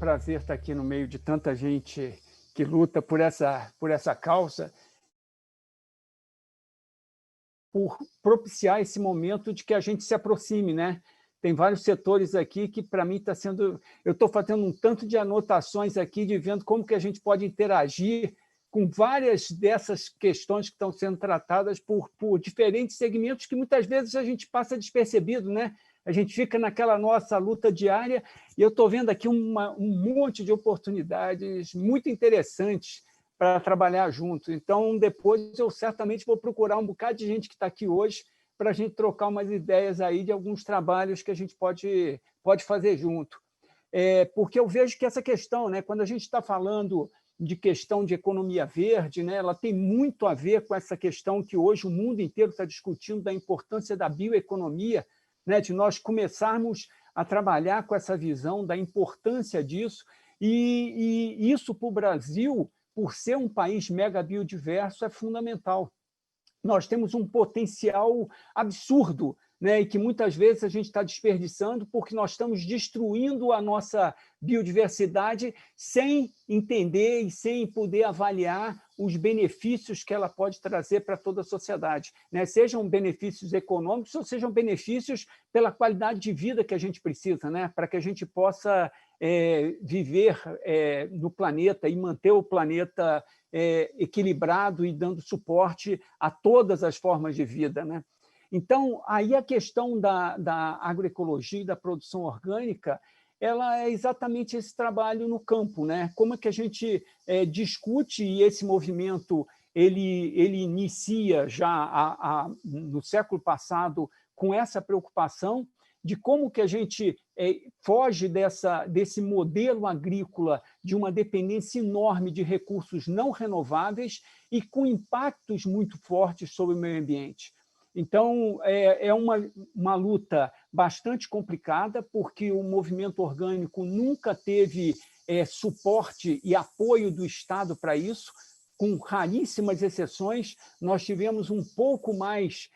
prazer estar aqui no meio de tanta gente que luta por essa causa, por propiciar esse momento de que a gente se aproxime, né? Tem vários setores aqui que, para mim, está sendo... Eu estou fazendo um tanto de anotações aqui, de vendo como que a gente pode interagir com várias dessas questões que estão sendo tratadas por diferentes segmentos que, muitas vezes, a gente passa despercebido, né? A gente fica naquela nossa luta diária e eu estou vendo aqui um monte de oportunidades muito interessantes para trabalhar junto. Então, depois eu certamente vou procurar um bocado de gente que está aqui hoje para a gente trocar umas ideias aí de alguns trabalhos que a gente pode fazer junto. Porque eu vejo que essa questão, né, quando a gente está falando de questão de economia verde, né, ela tem muito a ver com essa questão que hoje o mundo inteiro está discutindo da importância da bioeconomia, né, de nós começarmos a trabalhar com essa visão da importância disso, e isso para o Brasil, por ser um país mega biodiverso, é fundamental. Nós temos um potencial absurdo, né, e que muitas vezes a gente está desperdiçando porque nós estamos destruindo a nossa biodiversidade sem entender e sem poder avaliar os benefícios que ela pode trazer para toda a sociedade, né? Sejam benefícios econômicos ou sejam benefícios pela qualidade de vida que a gente precisa, né? Para que a gente possa viver no planeta e manter o planeta equilibrado e dando suporte a todas as formas de vida, né? Então, aí a questão da agroecologia e da produção orgânica, ela é exatamente esse trabalho no campo, né? Como é que a gente discute, e esse movimento ele inicia já no século passado com essa preocupação de como que a gente foge desse modelo agrícola de uma dependência enorme de recursos não renováveis e com impactos muito fortes sobre o meio ambiente. Então, é uma luta bastante complicada, porque o movimento orgânico nunca teve suporte e apoio do Estado para isso, com raríssimas exceções. Nós tivemos um pouco mais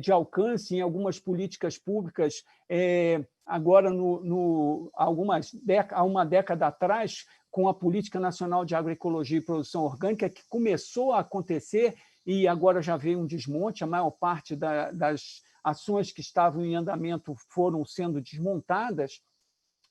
de alcance em algumas políticas públicas, agora, há uma década atrás, com a Política Nacional de Agroecologia e Produção Orgânica, que começou a acontecer e agora já veio um desmonte. A maior parte das ações que estavam em andamento foram sendo desmontadas,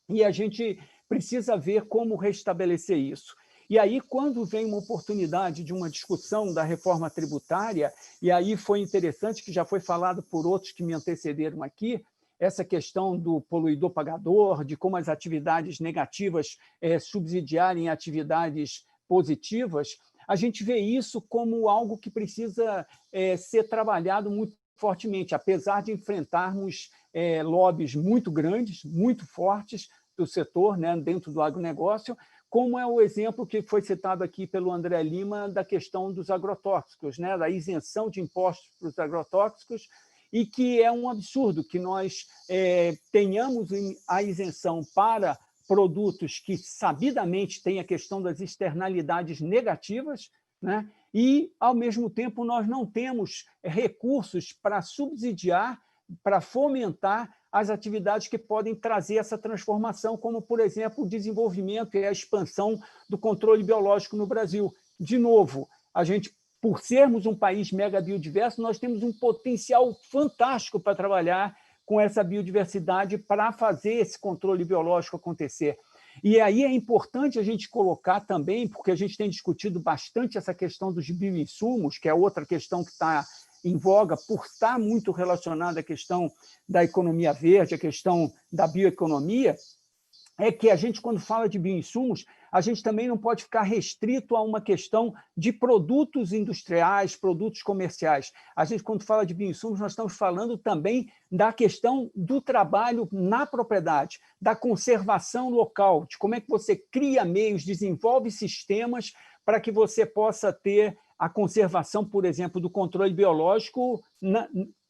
e a gente precisa ver como restabelecer isso. E aí, quando vem uma oportunidade de uma discussão da reforma tributária, e aí foi interessante que já foi falado por outros que me antecederam aqui, essa questão do poluidor-pagador, de como as atividades negativas subsidiarem atividades positivas, a gente vê isso como algo que precisa ser trabalhado muito fortemente, apesar de enfrentarmos lobbies muito grandes, muito fortes do setor, né, dentro do agronegócio, como é o exemplo que foi citado aqui pelo André Lima da questão dos agrotóxicos, né, da isenção de impostos para os agrotóxicos, e que é um absurdo que nós tenhamos a isenção para produtos que sabidamente têm a questão das externalidades negativas, né, e, ao mesmo tempo, nós não temos recursos para subsidiar, para fomentar as atividades que podem trazer essa transformação, como, por exemplo, o desenvolvimento e a expansão do controle biológico no Brasil. De novo, a gente, por sermos um país mega biodiverso, nós temos um potencial fantástico para trabalhar com essa biodiversidade para fazer esse controle biológico acontecer. E aí é importante a gente colocar também, porque a gente tem discutido bastante essa questão dos bioinsumos, que é outra questão que está em voga por estar muito relacionada à questão da economia verde, à questão da bioeconomia, é que a gente, quando fala de bioinsumos, a gente também não pode ficar restrito a uma questão de produtos industriais, produtos comerciais. A gente, quando fala de bioinsumos, nós estamos falando também da questão do trabalho na propriedade, da conservação local, de como é que você cria meios, desenvolve sistemas para que você possa ter a conservação, por exemplo, do controle biológico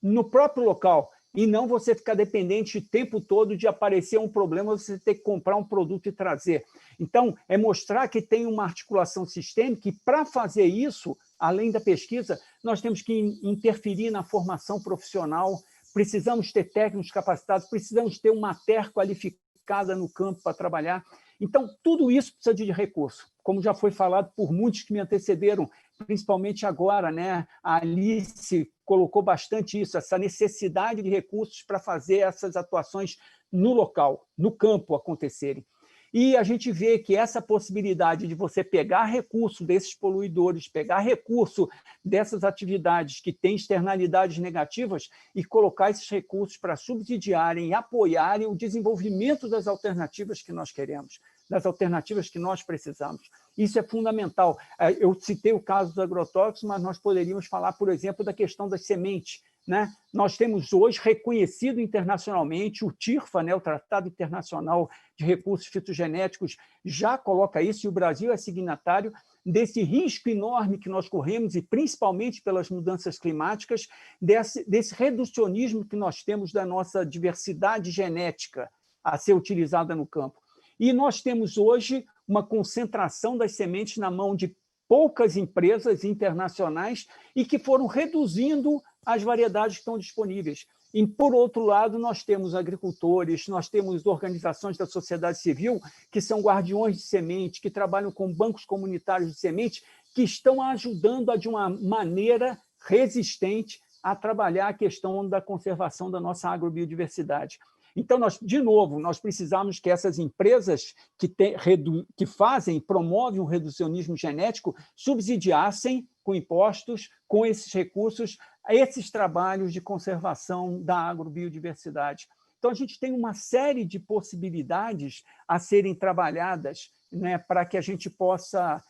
no próprio local, e não você ficar dependente o tempo todo de aparecer um problema, você ter que comprar um produto e trazer. Então, é mostrar que tem uma articulação sistêmica, e para fazer isso, além da pesquisa, nós temos que interferir na formação profissional, precisamos ter técnicos capacitados, precisamos ter uma TER qualificada no campo para trabalhar. Então, tudo isso precisa de recurso, como já foi falado por muitos que me antecederam, principalmente agora, né? A Alice colocou bastante isso, essa necessidade de recursos para fazer essas atuações no local, no campo acontecerem. E a gente vê que essa possibilidade de você pegar recurso desses poluidores, pegar recurso dessas atividades que têm externalidades negativas e colocar esses recursos para subsidiarem e apoiarem o desenvolvimento das alternativas que nós queremos, das alternativas que nós precisamos. Isso é fundamental. Eu citei o caso dos agrotóxicos, mas nós poderíamos falar, por exemplo, da questão das sementes, né? Nós temos hoje reconhecido internacionalmente o TIRFA, né, o Tratado Internacional de Recursos Fitogenéticos, já coloca isso, e o Brasil é signatário desse risco enorme que nós corremos, e principalmente pelas mudanças climáticas, desse reducionismo que nós temos da nossa diversidade genética a ser utilizada no campo. E nós temos hoje uma concentração das sementes na mão de poucas empresas internacionais e que foram reduzindo as variedades que estão disponíveis. E, por outro lado, nós temos agricultores, nós temos organizações da sociedade civil que são guardiões de semente, que trabalham com bancos comunitários de semente, que estão ajudando de uma maneira resistente a trabalhar a questão da conservação da nossa agrobiodiversidade. Então, de novo, nós precisamos que essas empresas que fazem, promovem o reducionismo genético, subsidiassem com impostos, com esses recursos, esses trabalhos de conservação da agrobiodiversidade. Então, a gente tem uma série de possibilidades a serem trabalhadas, né, para que a gente possa,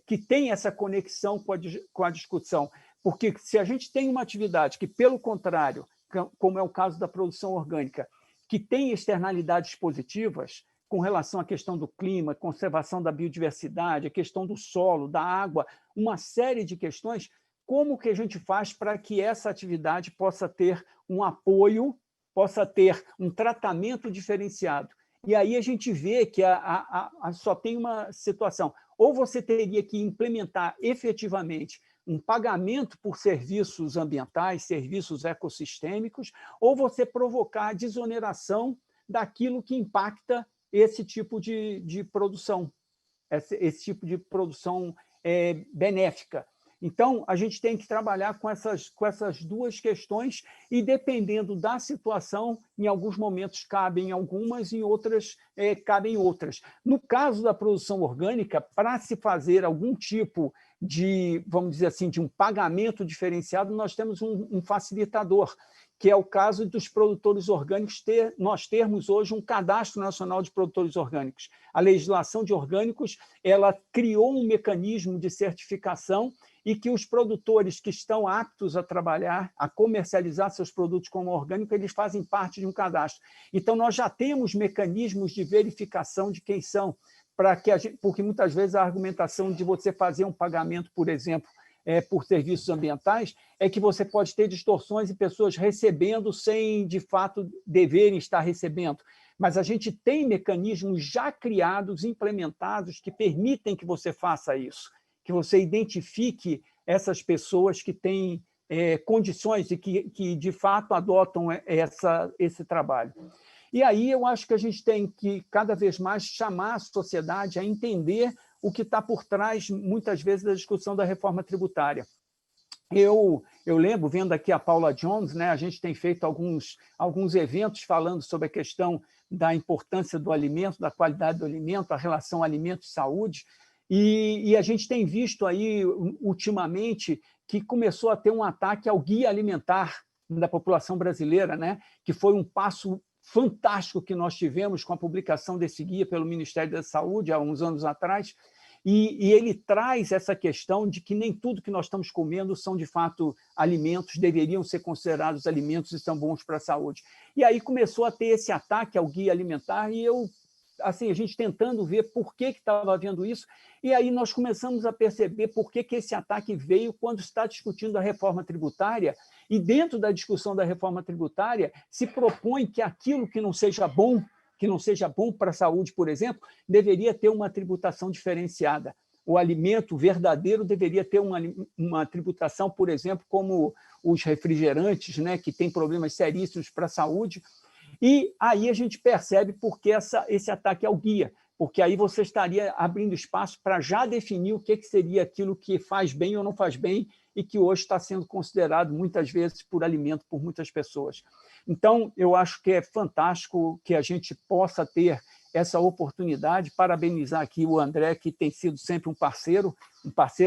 que tenha essa conexão com a discussão. Porque se a gente tem uma atividade que, pelo contrário, como é o caso da produção orgânica, que tem externalidades positivas com relação à questão do clima, conservação da biodiversidade, a questão do solo, da água, uma série de questões, como que a gente faz para que essa atividade possa ter um apoio, possa ter um tratamento diferenciado? E aí a gente vê que só tem uma situação. Ou você teria que implementar efetivamente um pagamento por serviços ambientais, serviços ecossistêmicos, ou você provocar a desoneração daquilo que impacta esse tipo de produção, esse tipo de produção benéfica. Então, a gente tem que trabalhar com essas duas questões e, dependendo da situação, em alguns momentos cabem algumas, em outras cabem outras. No caso da produção orgânica, para se fazer algum tipo de, vamos dizer assim, de um pagamento diferenciado, nós temos um facilitador, que é o caso dos produtores orgânicos, nós termos hoje um cadastro nacional de produtores orgânicos. A legislação de orgânicos, ela criou um mecanismo de certificação e que os produtores que estão aptos a trabalhar, a comercializar seus produtos como orgânico, eles fazem parte de um cadastro. Então, nós já temos mecanismos de verificação de quem são, porque muitas vezes a argumentação de você fazer um pagamento, por exemplo, por serviços ambientais, é que você pode ter distorções e pessoas recebendo sem, de fato, deverem estar recebendo. Mas a gente tem mecanismos já criados, implementados, que permitem que você faça isso, que você identifique essas pessoas que têm condições e que, de fato, adotam esse trabalho. E aí eu acho que a gente tem que, cada vez mais, chamar a sociedade a entender o que está por trás, muitas vezes, da discussão da reforma tributária. Eu lembro, vendo aqui a Paula Jones, né, a gente tem feito alguns eventos falando sobre a questão da importância do alimento, da qualidade do alimento, a relação alimento e saúde, e a gente tem visto aí, ultimamente, que começou a ter um ataque ao guia alimentar da população brasileira, né, que foi um passo fantástico que nós tivemos com a publicação desse guia pelo Ministério da Saúde, há uns anos atrás, e ele traz essa questão de que nem tudo que nós estamos comendo são, de fato, alimentos, deveriam ser considerados alimentos e são bons para a saúde. E aí começou a ter esse ataque ao guia alimentar, e a gente tentando ver por que estava havendo isso, e aí nós começamos a perceber por que esse ataque veio quando está discutindo a reforma tributária, e dentro da discussão da reforma tributária se propõe que aquilo que não seja bom para a saúde, por exemplo, deveria ter uma tributação diferenciada. O alimento verdadeiro deveria ter uma tributação, por exemplo, como os refrigerantes, né, que têm problemas seríssimos para a saúde. E aí a gente percebe por que esse ataque ao guia, porque aí você estaria abrindo espaço para já definir o que seria aquilo que faz bem ou não faz bem e que hoje está sendo considerado, muitas vezes, por alimento por muitas pessoas. Então, eu acho que é fantástico que a gente possa ter essa oportunidade, parabenizar aqui o André, que tem sido sempre um parceiro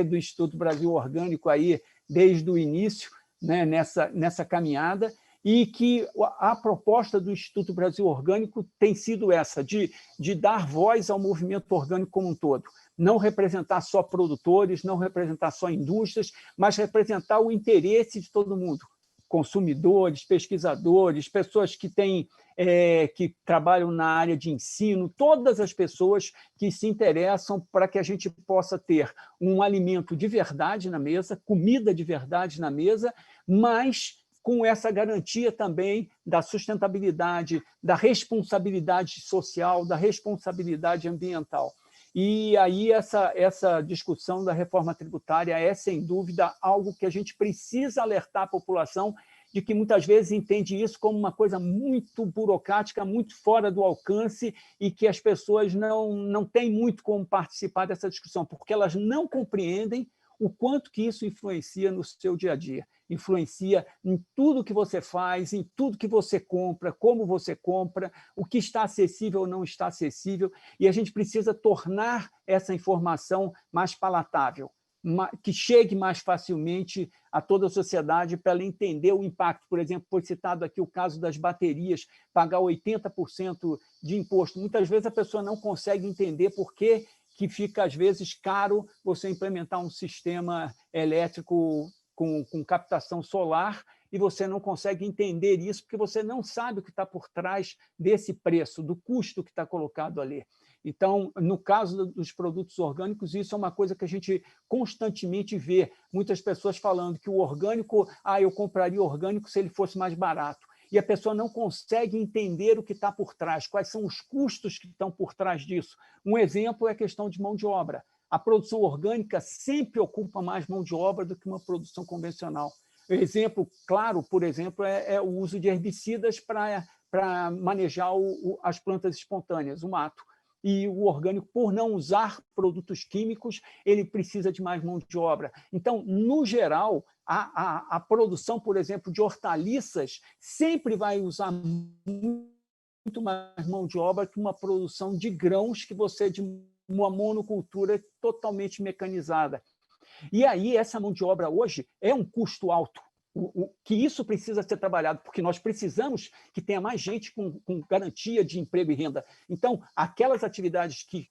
do Instituto Brasil Orgânico aí desde o início, né, nessa caminhada, e que a proposta do Instituto Brasil Orgânico tem sido essa, de dar voz ao movimento orgânico como um todo. Não representar só produtores, não representar só indústrias, mas representar o interesse de todo mundo. Consumidores, pesquisadores, pessoas que que trabalham na área de ensino, todas as pessoas que se interessam para que a gente possa ter um alimento de verdade na mesa, comida de verdade na mesa, mas com essa garantia também da sustentabilidade, da responsabilidade social, da responsabilidade ambiental. E aí essa discussão da reforma tributária é, sem dúvida, algo que a gente precisa alertar a população de que muitas vezes entende isso como uma coisa muito burocrática, muito fora do alcance e que as pessoas não têm muito como participar dessa discussão, porque elas não compreendem o quanto que isso influencia no seu dia a dia. Influencia em tudo que você faz, em tudo que você compra, como você compra, o que está acessível ou não está acessível, e a gente precisa tornar essa informação mais palatável, que chegue mais facilmente a toda a sociedade para ela entender o impacto. Por exemplo, foi citado aqui o caso das baterias, pagar 80% de imposto. Muitas vezes a pessoa não consegue entender por que fica, às vezes, caro você implementar um sistema elétrico com captação solar e você não consegue entender isso porque você não sabe o que está por trás desse preço, do custo que está colocado ali. Então, no caso dos produtos orgânicos, isso é uma coisa que a gente constantemente vê. Muitas pessoas falando que o orgânico, eu compraria orgânico se ele fosse mais barato. E a pessoa não consegue entender o que está por trás, quais são os custos que estão por trás disso. Um exemplo é a questão de mão de obra. A produção orgânica sempre ocupa mais mão de obra do que uma produção convencional. O exemplo claro, por exemplo, é o uso de herbicidas para manejar as plantas espontâneas, o mato. E o orgânico, por não usar produtos químicos, ele precisa de mais mão de obra. Então, no geral, a produção, por exemplo, de hortaliças sempre vai usar muito mais mão de obra que uma produção de grãos que você de uma monocultura totalmente mecanizada. E aí, essa mão de obra hoje é um custo alto. Que isso precisa ser trabalhado, porque nós precisamos que tenha mais gente com garantia de emprego e renda. Então, aquelas atividades que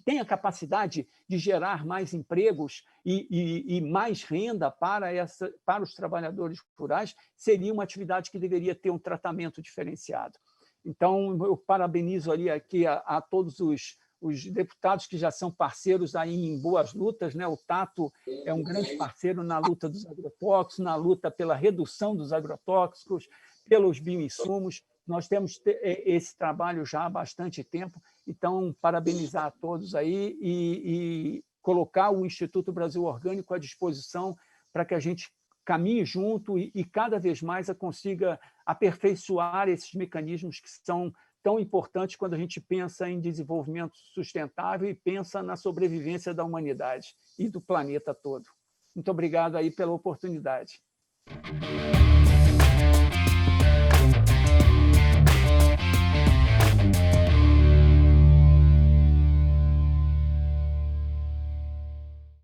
têm a capacidade de gerar mais empregos e mais renda para os trabalhadores rurais, seria uma atividade que deveria ter um tratamento diferenciado. Então, eu parabenizo aqui a todos os deputados que já são parceiros aí em boas lutas, né? O Tato é um grande parceiro na luta dos agrotóxicos, na luta pela redução dos agrotóxicos, pelos bioinsumos. Nós temos esse trabalho já há bastante tempo, então, parabenizar a todos aí e colocar o Instituto Brasil Orgânico à disposição para que a gente caminhe junto e cada vez mais consiga aperfeiçoar esses mecanismos que são tão importante quando a gente pensa em desenvolvimento sustentável e pensa na sobrevivência da humanidade e do planeta todo. Muito obrigado aí pela oportunidade.